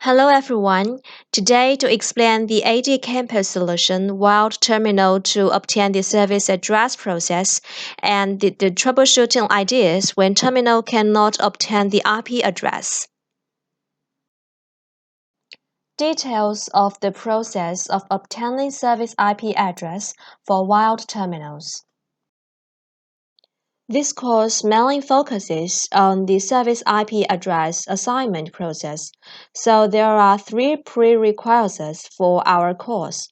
Hello everyone. Today to explain the ADCampus solution wild terminal to obtain the service address process and the troubleshooting ideas when terminal cannot obtain the IP address. Details of the process of obtaining service IP address for wild terminals. This course mainly focuses on the service IP address assignment process, so there are three prerequisites for our course.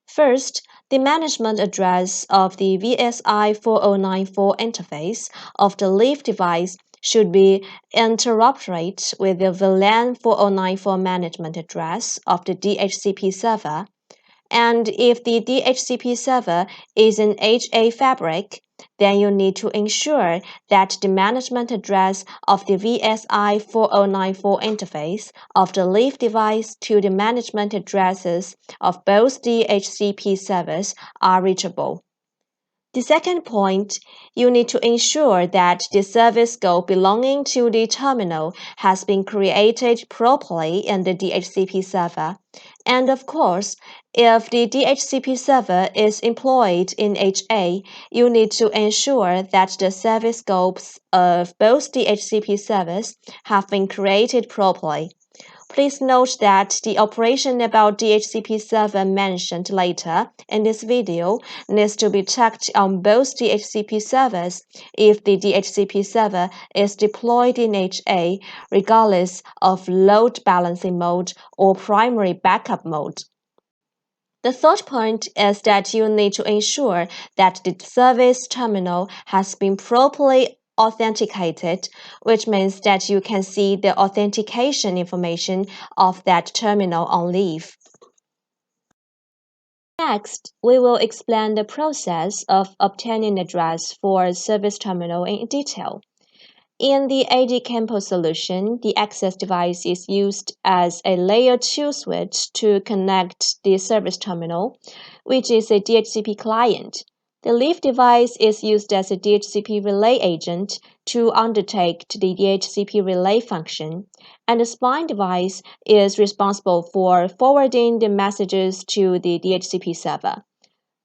First, the management address of the VSI 4094 interface of the leaf device should be interoperate with the VLAN 4094 management address of the DHCP server, and if the DHCP server is an HA fabric, then you need to ensure that the management address of the VSI 4094 interface of the leaf device to the management addresses of both DHCP servers are reachable. The second point, you need to ensure that the service scope belonging to the terminal has been created properly in the DHCP server. And of course, if the DHCP server is employed in HA, you need to ensure that the service scopes of both DHCP servers have been created properly. Please note that the operation about DHCP server mentioned later in this video needs to be checked on both DHCP servers if the DHCP server is deployed in HA regardless of load balancing mode or primary backup mode. The third point is that you need to ensure that the service terminal has been properly authenticated, which means that you can see the authentication information of that terminal on leaf. Next, we will explain the process of obtaining address for service terminal in detail. In the ADCampus solution, the access device is used as a layer 2 switch to connect the service terminal, which is a DHCP client. The leaf device is used as a DHCP relay agent to undertake the DHCP relay function, and the spine device is responsible for forwarding the messages to the DHCP server.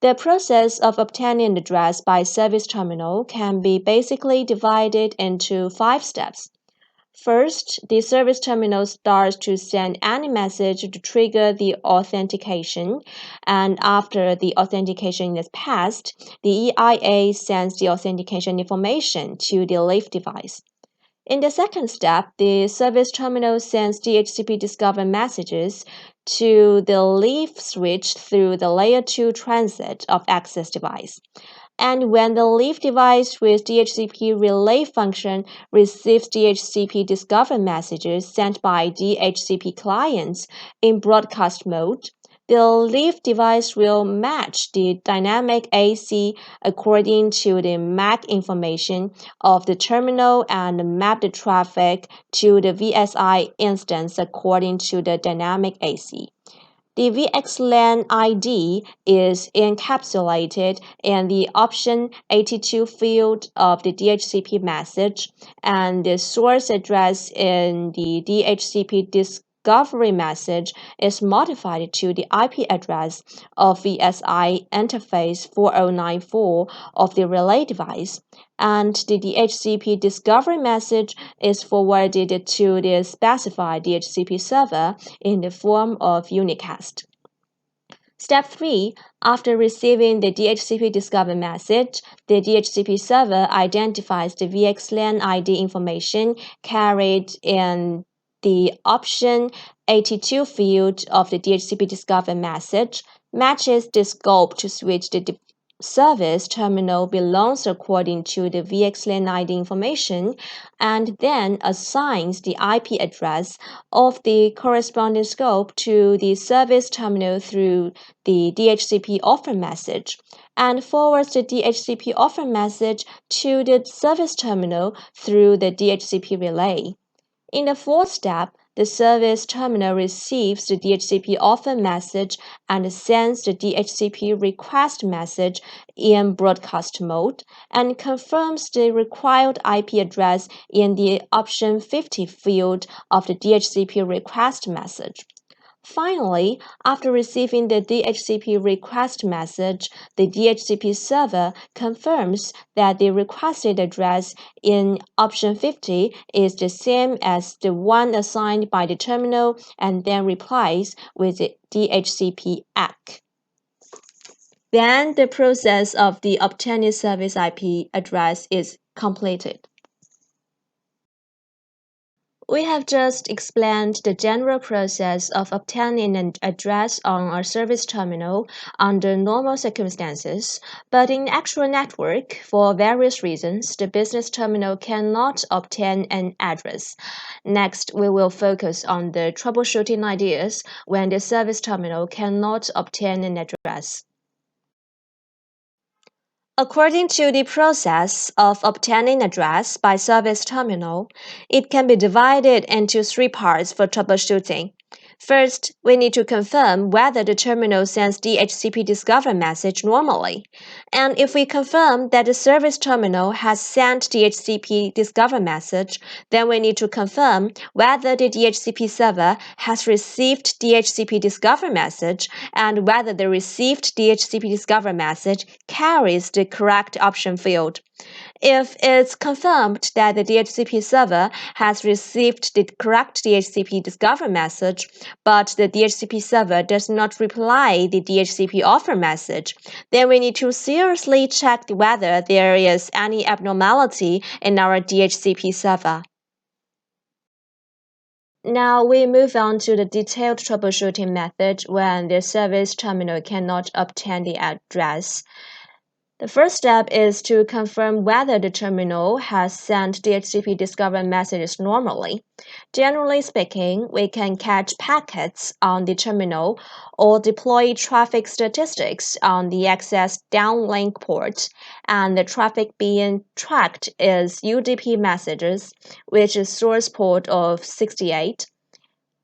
The process of obtaining address by service terminal can be basically divided into 5 steps. First, the service terminal starts to send any message to trigger the authentication, and after the authentication is passed, the EIA sends the authentication information to the leaf device. In the second step, the service terminal sends DHCP discover messages to the leaf switch through the layer 2 transit of access device. And when the leaf device with DHCP relay function receives DHCP discover messages sent by DHCP clients in broadcast mode, the leaf device will match the dynamic AC according to the MAC information of the terminal and map the traffic to the VSI instance according to the dynamic AC. The VXLAN ID is encapsulated in the option 82 field of the DHCP message, and the source address in the DHCP discovery message is modified to the IP address of VSI interface 4094 of the relay device, and the DHCP discovery message is forwarded to the specified DHCP server in the form of unicast. Step 3. After receiving the DHCP discover message, the DHCP server identifies the VXLAN ID information carried in the option 82 field of the DHCP discover message, matches the scope to switch the service terminal belongs according to the VXLAN ID information, and then assigns the IP address of the corresponding scope to the service terminal through the DHCP offer message, and forwards the DHCP offer message to the service terminal through the DHCP relay. In the fourth step, the service terminal receives the DHCP offer message and sends the DHCP request message in broadcast mode and confirms the required IP address in the option 50 field of the DHCP request message. Finally, after receiving the DHCP request message, the DHCP server confirms that the requested address in option 50 is the same as the one assigned by the terminal and then replies with the DHCP ACK. Then the process of the obtaining service IP address is completed. We have just explained the general process of obtaining an address on a service terminal under normal circumstances, but in actual network, for various reasons, the business terminal cannot obtain an address. Next, we will focus on the troubleshooting ideas when the service terminal cannot obtain an address. According to the process of obtaining address by service terminal, it can be divided into three parts for troubleshooting. First, we need to confirm whether the terminal sends DHCP discover message normally. And if we confirm that the service terminal has sent DHCP discover message, then we need to confirm whether the DHCP server has received DHCP discover message and whether the received DHCP discover message carries the correct option field. If it's confirmed that the DHCP server has received the correct DHCP discover message, but the DHCP server does not reply the DHCP offer message, then we need to seriously check whether there is any abnormality in our DHCP server. Now we move on to the detailed troubleshooting method when the service terminal cannot obtain the address. The first step is to confirm whether the terminal has sent DHCP discover messages normally. Generally speaking, we can catch packets on the terminal or deploy traffic statistics on the access downlink port, and the traffic being tracked is UDP messages, which is source port of 68.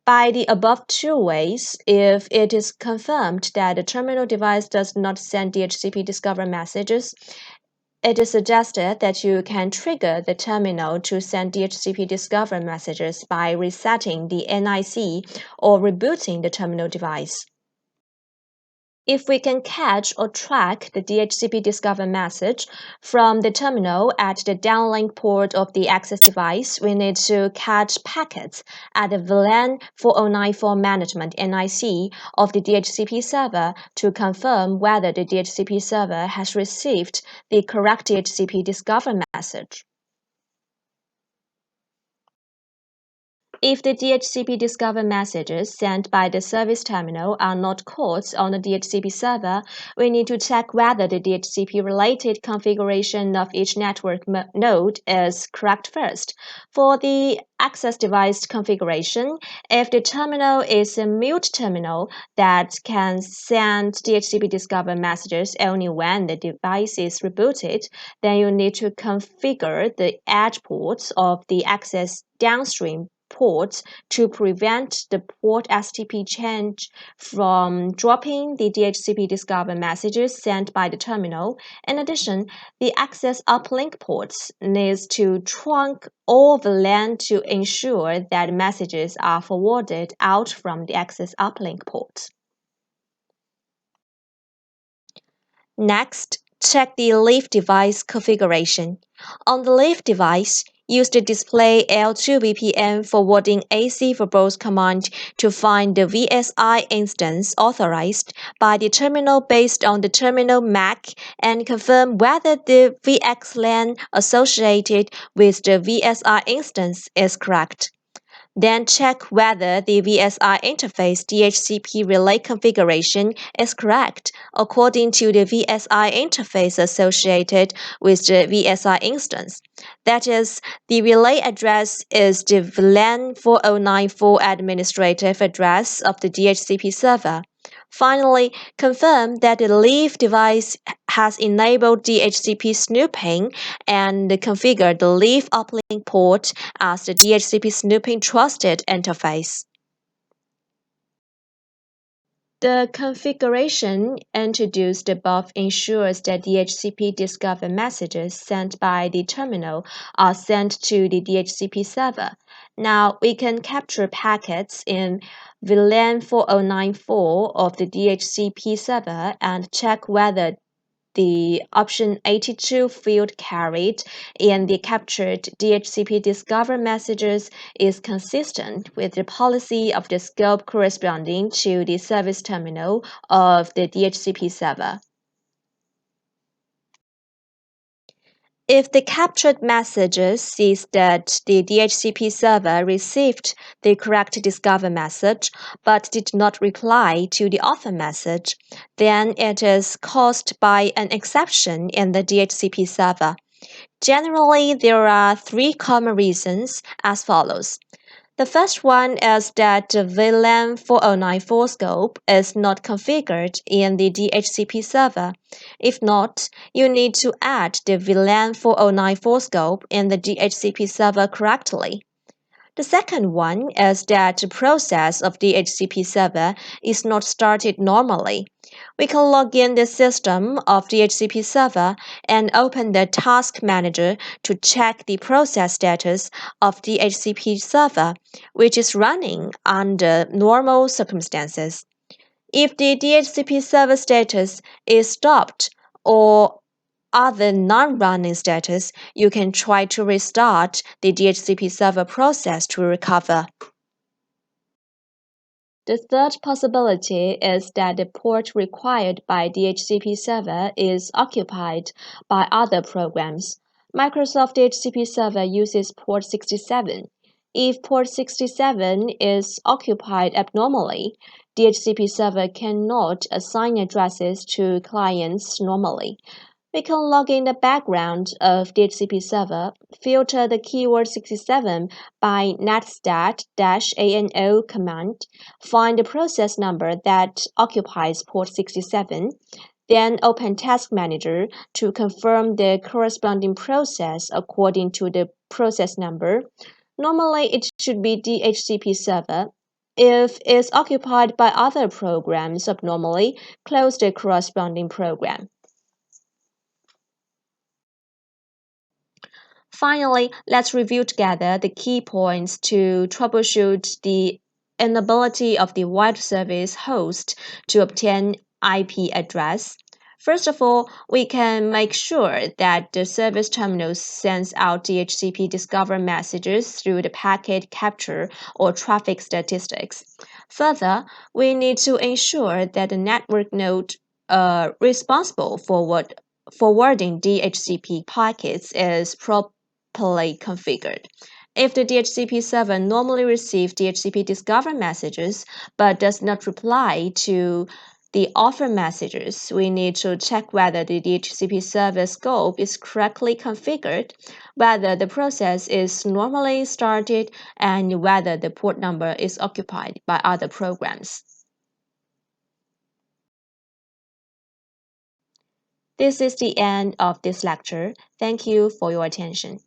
By the above two ways, if it is confirmed that the terminal device does not send DHCP discover messages, it is suggested that you can trigger the terminal to send DHCP discover messages by resetting the NIC or rebooting the terminal device. If we can catch or track the DHCP discover message from the terminal at the downlink port of the access device, we need to catch packets at the VLAN 4094 management NIC of the DHCP server to confirm whether the DHCP server has received the correct DHCP discover message. If the DHCP discover messages sent by the service terminal are not caught on the DHCP server, we need to check whether the DHCP-related configuration of each network node is correct first. For the access device configuration, if the terminal is a mute terminal that can send DHCP discover messages only when the device is rebooted, then you need to configure the edge ports of the access downstream ports to prevent the port STP change from dropping the DHCP discover messages sent by the terminal. In addition, the access uplink ports needs to trunk all the LAN to ensure that messages are forwarded out from the access uplink port. Next, check the leaf device configuration. On the leaf device, use the display L2 VPN forwarding AC for both command to find the VSI instance authorized by the terminal based on the terminal MAC and confirm whether the VXLAN associated with the VSI instance is correct. Then check whether the VSI interface DHCP relay configuration is correct according to the VSI interface associated with the VSI instance. That is, the relay address is the VLAN 4094 administrative address of the DHCP server. Finally, confirm that the leaf device has enabled DHCP snooping and configure the leaf uplink port as the DHCP snooping trusted interface. The configuration introduced above ensures that DHCP discover messages sent by the terminal are sent to the DHCP server. Now we can capture packets in VLAN 4094 of the DHCP server and check whether the option 82 field carried in the captured DHCP discover messages is consistent with the policy of the scope corresponding to the service terminal of the DHCP server. If the captured messages sees that the DHCP server received the correct discover message but did not reply to the author message, then it is caused by an exception in the DHCP server. Generally, there are three common reasons as follows. The first one is that the VLAN 4094 scope is not configured in the DHCP server. If not, you need to add the VLAN 4094 scope in the DHCP server correctly. The second one is that the process of DHCP server is not started normally. We can log in the system of DHCP server and open the task manager to check the process status of DHCP server, which is running under normal circumstances. If the DHCP server status is stopped or other non-running status, you can try to restart the DHCP server process to recover. The third possibility is that the port required by DHCP server is occupied by other programs. Microsoft DHCP server uses port 67. If port 67 is occupied abnormally, DHCP server cannot assign addresses to clients normally. We can log in the background of DHCP server, filter the keyword 67 by netstat-ano command, find the process number that occupies port 67, then open Task Manager to confirm the corresponding process according to the process number. Normally, it should be DHCP server. If it's occupied by other programs abnormally, close the corresponding program. Finally, let's review together the key points to troubleshoot the inability of the wide service host to obtain IP address. First of all, we can make sure that the service terminal sends out DHCP discover messages through the packet capture or traffic statistics. Further, we need to ensure that the network node responsible for forwarding DHCP packets is properly configured. If the DHCP server normally receives DHCP discover messages but does not reply to the offer messages, we need to check whether the DHCP server scope is correctly configured, whether the process is normally started, and whether the port number is occupied by other programs. This is the end of this lecture. Thank you for your attention.